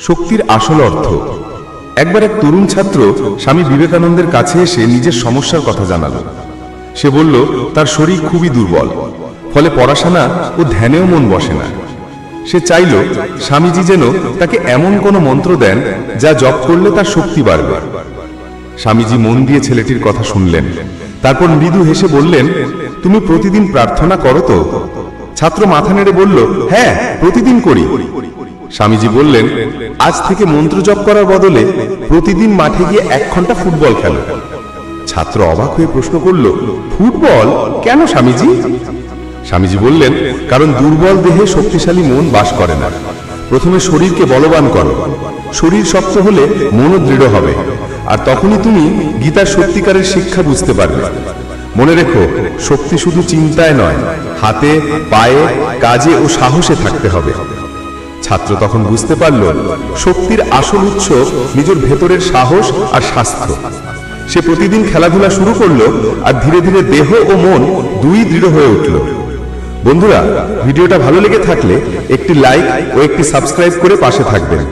শক্তির আসল অর্থ। একবার এক তরুণ ছাত্র স্বামী বিবেকানন্দের কাছে এসে নিজের সমস্যার কথা জানালো। সে বলল তার শরীর খুবই দুর্বল, ফলে পড়াশোনা ও ধ্যানেও মন বসে না। সে চাইল স্বামীজি যেন তাকে এমন কোনো মন্ত্র দেন যা জপ করলে তার শক্তি বাড়বে। স্বামীজি মন দিয়ে ছেলেটির কথা শুনলেন, তারপর মৃদু হেসে বললেন, তুমি প্রতিদিন প্রার্থনা করো তো? ছাত্র মাথা নেড়ে বলল, হ্যাঁ, প্রতিদিন করি। স্বামীজি বললেন, আজ থেকে মন্ত্র জপ করার বদলে প্রতিদিন মাঠে গিয়ে 1 ঘন্টা ফুটবল খেলো। ছাত্র অবাক হয়ে প্রশ্ন করল, ফুটবল কেন স্বামীজি? স্বামীজি বললেন, কারণ দুর্বল দেহে শক্তিশালী মন বাস করে না। প্রথমে শরীরকে বলবান করো, শরীর শক্ত হলে মনও দৃঢ় হবে, আর তখনই তুমি গীতার সত্যিকারের শিক্ষা বুঝতে পারবে। মনে রেখো, শক্তি শুধু চিন্তায় নয়, হাতে, পায়ে, কাজে ও সাহসে থাকতে হবে। ছাত্র তখন বুঝতে পারল, শক্তির আসল উৎস নিজের ভেতরের সাহস আর স্বাস্থ্য। সে প্রতিদিন খেলাধুলা শুরু করলো, আর ধীরে ধীরে দেহ ও মন দুই দৃঢ় হয়ে উঠল। বন্ধুরা, ভিডিওটা ভালো লেগে থাকলে একটি লাইক ও একটি সাবস্ক্রাইব করে পাশে থাকবেন।